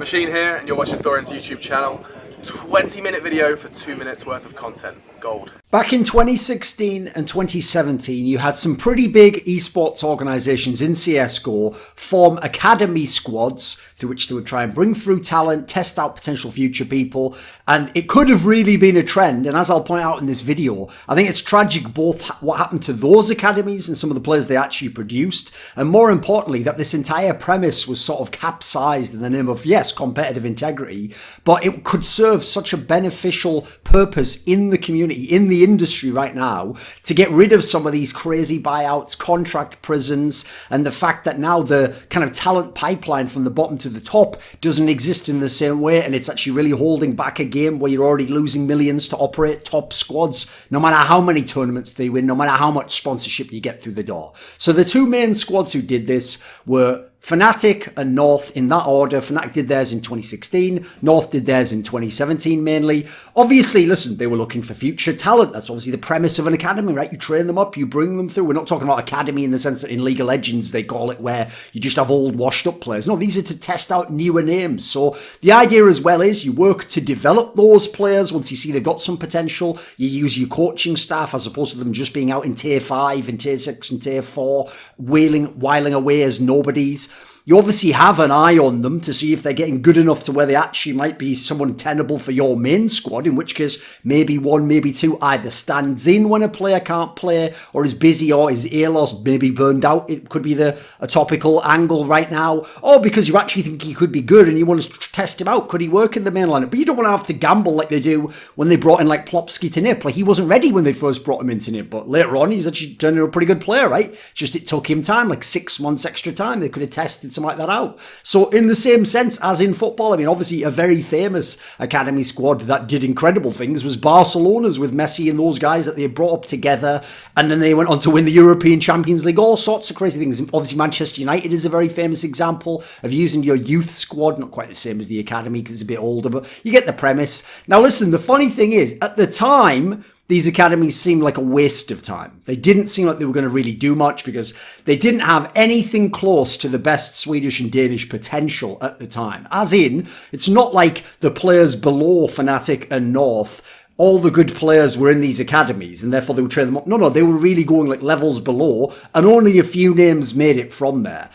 Machine here, and you're watching Thorin's YouTube channel. 20-minute video for 2 minutes worth of content. Gold. Back in 2016 and 2017, you had some pretty big esports organizations in CSGO form academy squads through which they would try and bring through talent, test out potential future people, and it could have really been a trend. And as I'll point out in this video, I think it's tragic both what happened to those academies and some of the players they actually produced, and more importantly, that this entire premise was sort of capsized in the name of, yes, competitive integrity, but it could serve such a beneficial purpose in the community, in the industry right now, to get rid of some of these crazy buyouts, contract prisons, and the fact that now the kind of talent pipeline from the bottom to the top doesn't exist in the same way, and it's actually really holding back a game where you're already losing millions to operate top squads, no matter how many tournaments they win, no matter how much sponsorship you get through the door. So the two main squads who did this were FNATIC and North, in that order. FNATIC did theirs in 2016. North did theirs in 2017 mainly. Obviously, listen, they were looking for future talent. That's obviously the premise of an academy, right? You train them up, you bring them through. We're not talking about academy in the sense that in League of Legends they call it, where you just have old washed up players. No, these are to test out newer names. So the idea as well is you work to develop those players. Once you see they've got some potential, you use your coaching staff as opposed to them just being out in tier 5 and tier 6 and tier 4, whiling away as nobodies. You obviously have an eye on them to see if they're getting good enough to where they actually might be someone tenable for your main squad, in which case maybe one, maybe two either stands in when a player can't play or is busy or is ill or maybe burned out. It could be a topical angle right now, or because you actually think he could be good and you want to test him out. Could he work in the main lineup? But you don't want to have to gamble like they do when they brought in like Plopsky to NIP. Like, he wasn't ready when they first brought him into NIP, but later on he's actually turned into a pretty good player, right? Just it took him time, like 6 months extra time. They could have tested something like that out. So in the same sense as in football, I mean, obviously a very famous academy squad that did incredible things was Barcelona's, with Messi and those guys that they brought up together, and then they went on to win the European Champions League, all sorts of crazy things. Obviously Manchester United is a very famous example of using your youth squad, not quite the same as the academy because it's a bit older, but you get the premise. Now listen, the funny thing is, at the time, these academies seemed like a waste of time. They didn't seem like they were going to really do much because they didn't have anything close to the best Swedish and Danish potential at the time. As in, it's not like the players below FNATIC and North, all the good players were in these academies and therefore they would train them up. No, they were really going like levels below, and only a few names made it from there.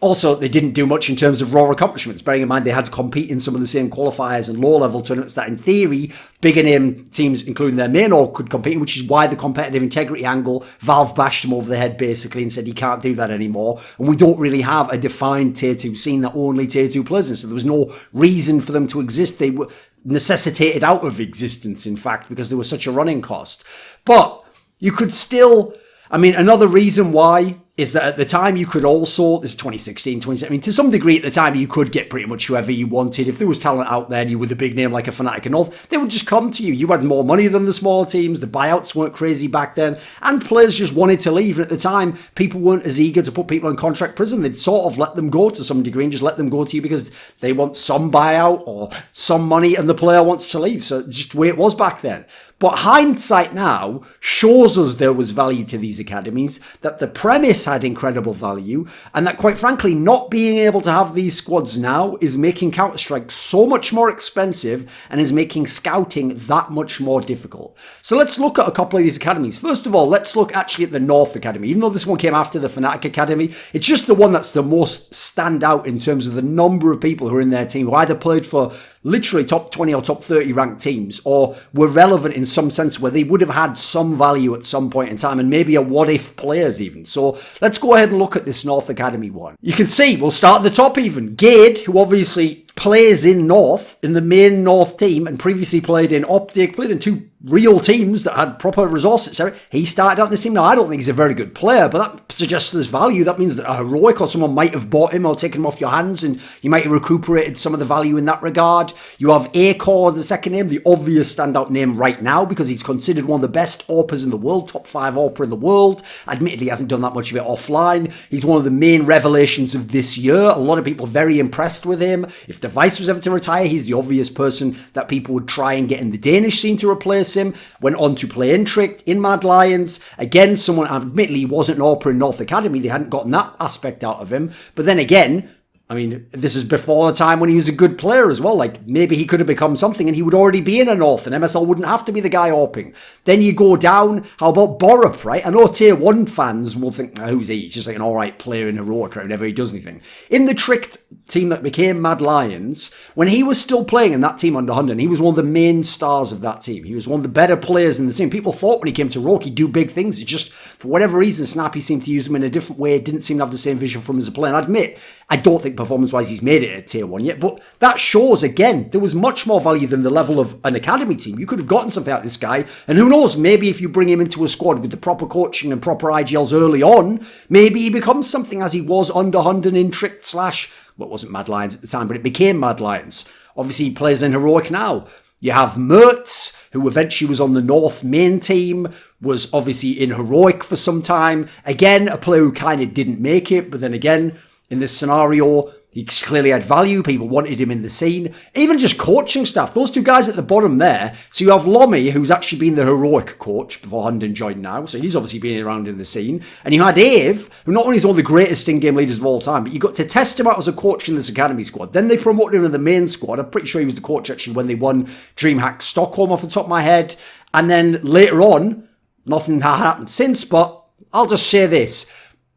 Also, they didn't do much in terms of raw accomplishments, bearing in mind they had to compete in some of the same qualifiers and low-level tournaments that, in theory, bigger name teams, including their main org, could compete in, which is why the competitive integrity angle, Valve bashed them over the head, basically, and said you can't do that anymore. And we don't really have a defined Tier 2 scene that only Tier 2 players in, so there was no reason for them to exist. They were necessitated out of existence, in fact, because there was such a running cost. But you could still... I mean, another reason why is that at the time you could also, this is 2016, 2017, to some degree at the time you could get pretty much whoever you wanted. If there was talent out there and you were the big name like a FNATIC and North, they would just come to you. You had more money than the small teams, the buyouts weren't crazy back then, and players just wanted to leave. And at the time, people weren't as eager to put people in contract prison. They'd sort of let them go to some degree and just let them go to you because they want some buyout or some money and the player wants to leave. So just the way it was back then. But hindsight now shows us there was value to these academies, that the premise had incredible value, and that quite frankly, not being able to have these squads now is making Counter-Strike so much more expensive and is making scouting that much more difficult. So let's look at a couple of these academies. First of all, let's look actually at the North Academy. Even though this one came after the FNATIC Academy, it's just the one that's the most stand out in terms of the number of people who are in their team who either played for literally top 20 or top 30 ranked teams, or were relevant in some sense where they would have had some value at some point in time, and maybe a what-if players even. So let's go ahead and look at this North Academy one. You can see, we'll start at the top even. Gade, who obviously plays in North, in the main North team, and previously played in Optic, played in two real teams that had proper resources, etc. He started out in this team. Now, I don't think he's a very good player, but that suggests there's value. That means that a Heroic or someone might have bought him or taken him off your hands, and you might have recuperated some of the value in that regard. You have Acor, the second name, the obvious standout name right now, because he's considered one of the best AWPers in the world, top 5 AWPer in the world. Admittedly, he hasn't done that much of it offline. He's one of the main revelations of this year. A lot of people very impressed with him. If Device was ever to retire, he's the obvious person that people would try and get in the Danish scene to replace him. Went on to play Intrict in Mad Lions. Again, someone, admittedly, wasn't an AWPer in North Academy. They hadn't gotten that aspect out of him. But then again, I mean, this is before the time when he was a good player as well. Like, maybe he could have become something and he would already be in a North, and MSL wouldn't have to be the guy AWPing. Then you go down, how about Borup, right? I know Tier 1 fans will think, who's he? He's just like an alright player in Heroic, right? Whenever he does anything. In the tricked team that became Mad Lions, when he was still playing in that team under Hunden, he was one of the main stars of that team. He was one of the better players in the team. People thought when he came to Heroic, he'd do big things. It just, for whatever reason, Snappy seemed to use him in a different way. Didn't seem to have the same vision from him as a player. And I admit, I don't think performance-wise he's made it at Tier 1 yet, but that shows, again, there was much more value than the level of an Academy team. You could have gotten something out of this guy, and who knows, maybe if you bring him into a squad with the proper coaching and proper IGLs early on, maybe he becomes something as he was under Hunden in Tricked slash, well, it wasn't Mad Lions at the time, but it became Mad Lions. Obviously, he plays in Heroic now. You have Mertz, who eventually was on the North main team, was obviously in Heroic for some time. Again, a player who kind of didn't make it, but then again, in this scenario, he clearly had value. People wanted him in the scene. Even just coaching staff. Those two guys at the bottom there. So you have Lommy, who's actually been the Heroic coach before Hunden joined now. So he's obviously been around in the scene. And you had Ave, who not only is one of the greatest in-game leaders of all time, but you got to test him out as a coach in this Academy squad. Then they promoted him in the main squad. I'm pretty sure he was the coach actually when they won DreamHack Stockholm off the top of my head. And then later on, nothing had happened since, but I'll just say this.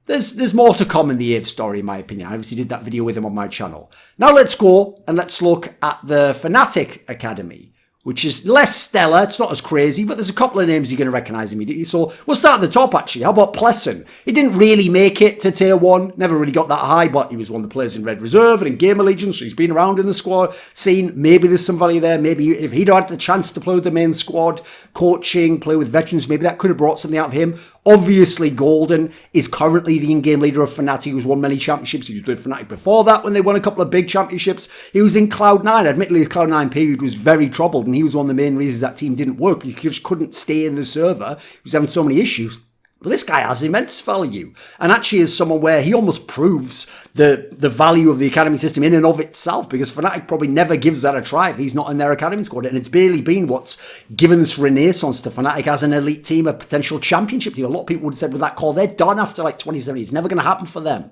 There's more to come in the Ave story, in my opinion. I obviously did that video with him on my channel. Now let's go and let's look at the FNATIC Academy, which is less stellar. It's not as crazy, but there's a couple of names you're going to recognise immediately. So we'll start at the top, actually. How about Pleasant? He didn't really make it to Tier 1. Never really got that high, but he was one of the players in Red Reserve and in Game Allegiance, so he's been around in the squad scene. Maybe there's some value there. Maybe if he'd had the chance to play with the main squad, coaching, play with veterans, maybe that could have brought something out of him. Obviously, Golden is currently the in-game leader of FNATIC, who's won many championships. He was with FNATIC before that when they won a couple of big championships. He was in Cloud9. Admittedly, the Cloud9 period was very troubled, and he was one of the main reasons that team didn't work. He just couldn't stay in the server. He was having so many issues. But this guy has immense value, and actually is someone where he almost proves the value of the Academy system in and of itself, because FNATIC probably never gives that a try if he's not in their Academy squad, and it's barely been what's given this renaissance to FNATIC as an elite team, a potential championship team. A lot of people would have said with that call, they're done after like 2017. It's never going to happen for them.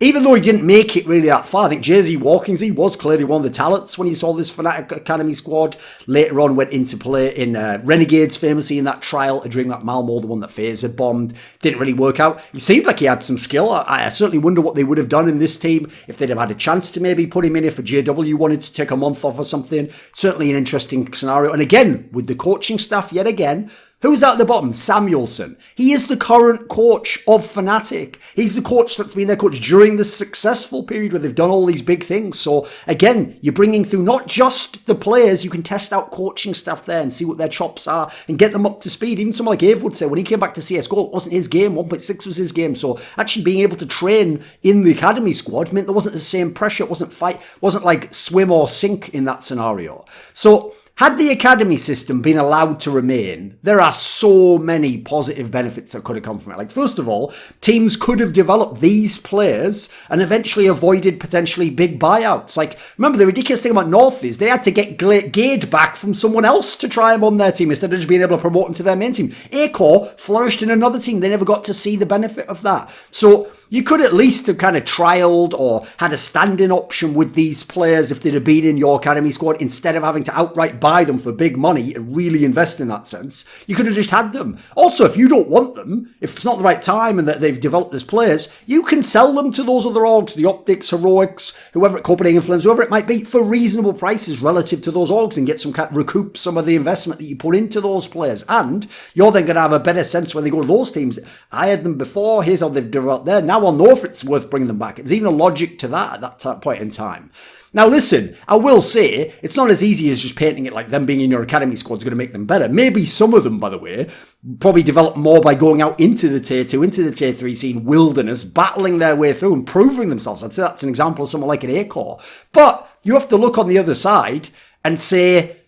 Even though he didn't make it really that far, I think JZ Walkingsy was clearly one of the talents when he saw this FNATIC Academy squad. Later on went into play in Renegades, famously in that trial during that Malmo, the one that FaZe had bombed. Didn't really work out. He seemed like he had some skill. I certainly wonder what they would have done in this team if they'd have had a chance to maybe put him in if a JW wanted to take a month off or something. Certainly an interesting scenario. And again, with the coaching staff yet again, who's at the bottom? Samuelson. He is the current coach of FNATIC. He's the coach that's been their coach during the successful period where they've done all these big things. So again, you're bringing through not just the players, you can test out coaching staff there and see what their chops are and get them up to speed. Even someone like Ave would say when he came back to CSGO, it wasn't his game. 1.6 was his game. So actually being able to train in the Academy squad meant there wasn't the same pressure. It wasn't like swim or sink in that scenario. So had the Academy system been allowed to remain, there are so many positive benefits that could have come from it. Like, first of all, teams could have developed these players and eventually avoided potentially big buyouts. Like, remember, the ridiculous thing about North is they had to get Gade back from someone else to try him on their team instead of just being able to promote him to their main team. Acor flourished in another team. They never got to see the benefit of that. So you could at least have kind of trialed or had a stand-in option with these players if they'd have been in your Academy squad instead of having to outright buy them for big money and really invest in that sense. You could have just had them. Also, if you don't want them, if it's not the right time and that they've developed as players, you can sell them to those other orgs, the Optics, Heroics, whoever, Copenhagen Flames, whoever it might be, for reasonable prices relative to those orgs and get some kind of recoup some of the investment that you put into those players. And you're then going to have a better sense when they go to those teams. I had them before, here's how they've developed there. Now I'll know if it's worth bringing them back. There's even a logic to that at that point in time. Now listen, I will say, it's not as easy as just painting it like them being in your Academy squad is going to make them better. Maybe some of them, by the way, probably develop more by going out into the Tier 2, into the Tier 3 scene, wilderness, battling their way through and proving themselves. I'd say that's an example of someone like an Acor. But you have to look on the other side and say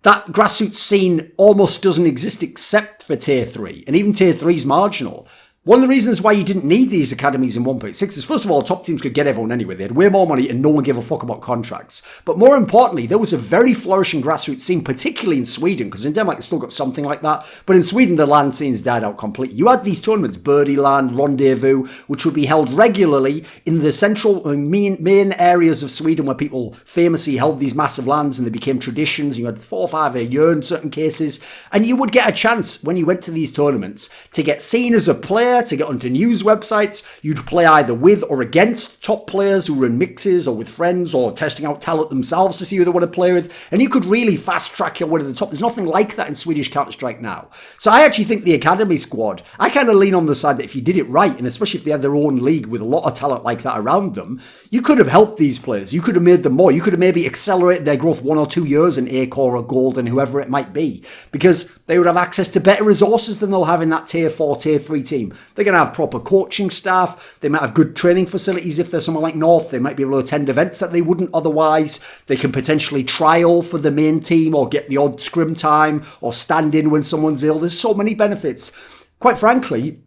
that grassroots scene almost doesn't exist except for Tier 3. And even Tier 3 is marginal. One of the reasons why you didn't need these academies in 1.6 is, first of all, top teams could get everyone anyway. They had way more money and no one gave a fuck about contracts. But more importantly, there was a very flourishing grassroots scene, particularly in Sweden, because in Denmark it's still got something like that. But in Sweden, the LAN scene's died out completely. You had these tournaments, Birdie LAN, Rendezvous, which would be held regularly in the central main areas of Sweden where people famously held these massive LANs and they became traditions. You had 4 or 5 a year in certain cases. And you would get a chance when you went to these tournaments to get seen as a player, to get onto news websites. You'd play either with or against top players who were in mixes or with friends or testing out talent themselves to see who they want to play with. And you could really fast track your way to the top. There's nothing like that in Swedish Counter-Strike now. So I actually think the Academy squad, I kind of lean on the side that if you did it right, and especially if they had their own league with a lot of talent like that around them, you could have helped these players. You could have made them more. You could have maybe accelerated their growth 1 or 2 years in A-Core or Gold and whoever it might be, because they would have access to better resources than they'll have in that Tier 4, Tier 3 team. They're going to have proper coaching staff. They might have good training facilities if they're somewhere like North. They might be able to attend events that they wouldn't otherwise. They can potentially trial for the main team or get the odd scrim time or stand in when someone's ill. There's so many benefits. Quite frankly,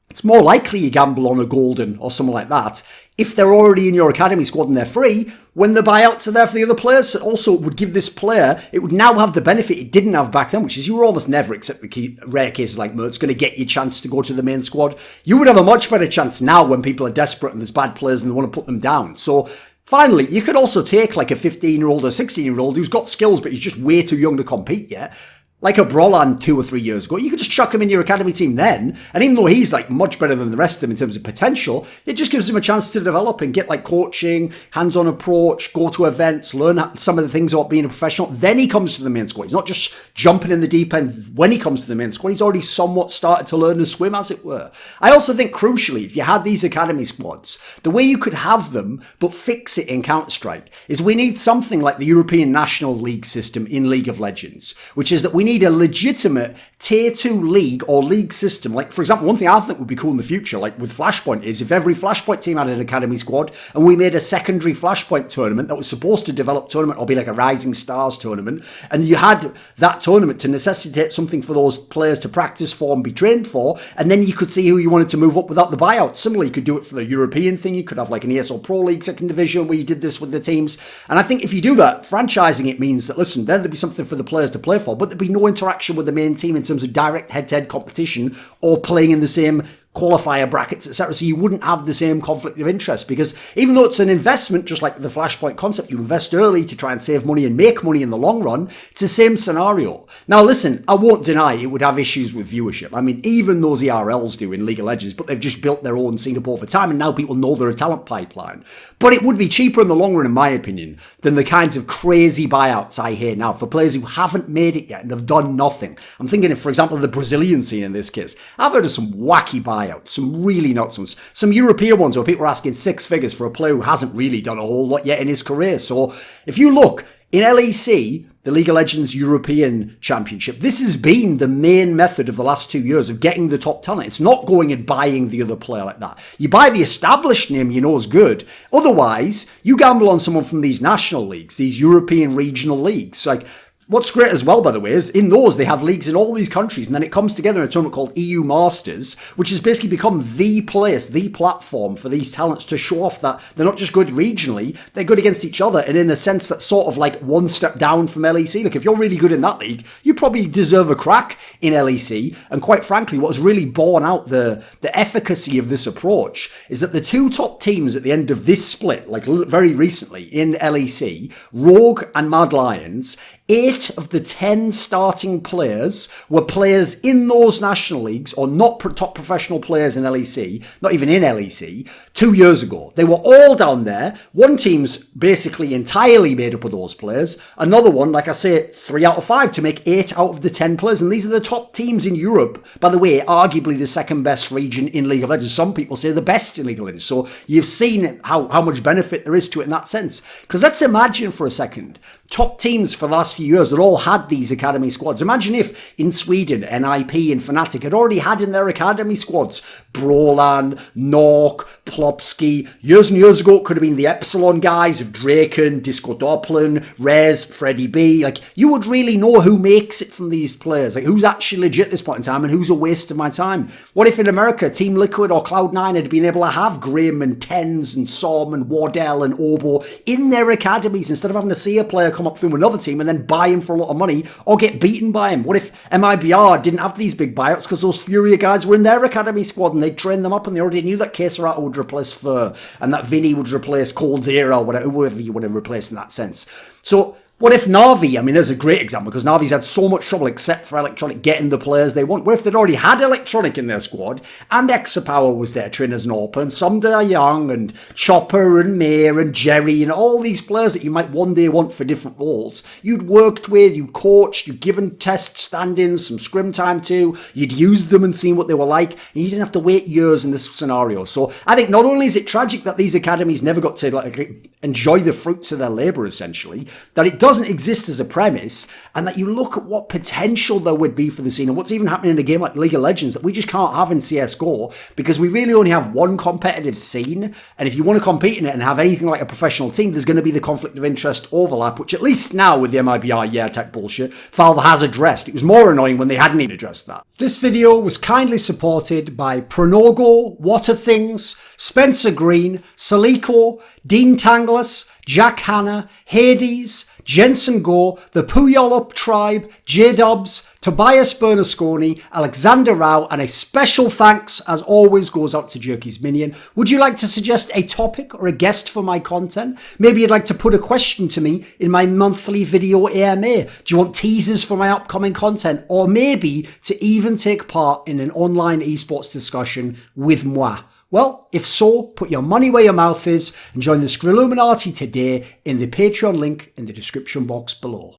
it's more likely you gamble on a Golden or something like that if they're already in your academy squad and they're free, when the buyouts are there for the other players. So also, it would give this player, it would now have the benefit it didn't have back then, which is you were almost never, except the rare cases like Mert's, going to get your chance to go to the main squad. You would have a much better chance now when people are desperate and there's bad players and they want to put them down. So finally, you could also take like a 15-year-old or 16-year-old who's got skills, but he's just way too young to compete yet. Like a Brolan 2 or 3 years ago, you could just chuck him in your academy team then, and even though he's like much better than the rest of them in terms of potential, it just gives him a chance to develop and get like coaching, hands-on approach, go to events, learn some of the things about being a professional. Then he comes to the main squad. He's not just jumping in the deep end when he comes to the main squad. He's already somewhat started to learn to swim, as it were. I also think, crucially, if you had these academy squads, the way you could have them but fix it in Counter-Strike is we need something like the European National League system in League of Legends, which is that we need a legitimate tier 2 league or league system. Like, for example, one thing I think would be cool in the future, like with Flashpoint, is if every Flashpoint team had an academy squad and we made a secondary Flashpoint tournament that was supposed to develop tournament or be like a Rising Stars tournament, and you had that tournament to necessitate something for those players to practice for and be trained for, and then you could see who you wanted to move up without the buyout. Similarly, you could do it for the European thing. You could have like an ESL Pro League second division where you did this with the teams. And I think if you do that, franchising it means that, listen, then there'd be something for the players to play for, but there'd be no interaction with the main team in terms of direct head-to-head competition or playing in the same qualifier brackets, etc. So you wouldn't have the same conflict of interest, because even though it's an investment, just like the Flashpoint concept, you invest early to try and save money and make money in the long run, it's the same scenario. Now listen, I won't deny it would have issues with viewership. I mean, even those ERLs do in League of Legends, but they've just built their own scene up over time and now people know they're a talent pipeline. But it would be cheaper in the long run, in my opinion, than the kinds of crazy buyouts I hear now for players who haven't made it yet and have done nothing. I'm thinking of, for example, the Brazilian scene in this case. I've heard of some wacky buyouts, some really nuts ones, some European ones where people are asking 6 figures for a player who hasn't really done a whole lot yet in his career. So if you look in LEC, the League of Legends European Championship, this has been the main method of the last 2 years of getting the top talent. It's not going and buying the other player like that. You buy the established name you know is good. Otherwise, you gamble on someone from these national leagues, these European regional leagues. Like, what's great as well, by the way, is in those they have leagues in all these countries, and then it comes together in a tournament called EU Masters, which has basically become the place, the platform for these talents to show off that they're not just good regionally, they're good against each other, and in a sense that's sort of like one step down from LEC. Like, if you're really good in that league, you probably deserve a crack in LEC. And quite frankly, what has really borne out the efficacy of this approach is that the 2 top teams at the end of this split, like very recently in LEC, Rogue and Mad Lions, 8 of the 10 starting players were players in those national leagues, or not top professional players in LEC, not even in LEC, 2 years ago. They were all down there. One team's basically entirely made up of those players. Another one, like I say, 3 out of 5 to make 8 out of the 10 players. And these are the top teams in Europe. By the way, arguably the second best region in League of Legends. Some people say the best in League of Legends. So you've seen how much benefit there is to it in that sense. Because let's imagine for a second, top teams for the last few years that all had these academy squads. Imagine if in Sweden, NIP and FNATIC had already had in their academy squads Brolan, Nork, Plopsky. Years and years ago, it could have been the Epsilon guys of Draken, Disco Doppelin, Rez, Freddie B. Like, you would really know who makes it from these players. Like, who's actually legit at this point in time and who's a waste of my time. What if in America, Team Liquid or Cloud9 had been able to have Grimm and Tens and Som and Wardell and Obo in their academies instead of having to see a player come up through another team and then buy him for a lot of money or get beaten by him? What if MIBR didn't have these big buyouts because those Furia guys were in their academy squad and they'd train them up and they already knew that Kesarata would replace Fur and that Vinny would replace Cold Zero or whatever, whoever you want to replace in that sense. So what if Na'Vi, I mean, there's a great example because Na'Vi's had so much trouble except for Electronic getting the players they want. What if they'd already had Electronic in their squad and Exapower was there training as an AWP and Sumda Young and Chopper and Mayor and Jerry and all these players that you might one day want for different roles. You'd worked with, you coached, you'd given test stand-ins, some scrim time to, you'd used them and seen what they were like, and you didn't have to wait years in this scenario. So I think not only is it tragic that these academies never got to enjoy the fruits of their labour essentially, that it doesn't exist as a premise, and that you look at what potential there would be for the scene and what's even happening in a game like League of Legends that we just can't have in CSGO because we really only have one competitive scene, and if you want to compete in it and have anything like a professional team, there's going to be the conflict of interest overlap, which at least now with the MIBR tech bullshit, Valve has addressed. It was more annoying when they hadn't even addressed that. This video was kindly supported by Pronogo, Whattathings, Spencer Green, Soliko, Dean Tanglis, Jack Hanna, Hades, Jensen Goh, the Puyallup Tribe, JDubs, Tobias Bernasconi, Alexander Rao, and a special thanks, as always, goes out to Jerky's Minion. Would you like to suggest a topic or a guest for my content? Maybe you'd like to put a question to me in my monthly video AMA. Do you want teasers for my upcoming content? Or maybe to even take part in an online esports discussion with moi? Well, if so, put your money where your mouth is and join the Scrilluminati today in the Patreon link in the description box below.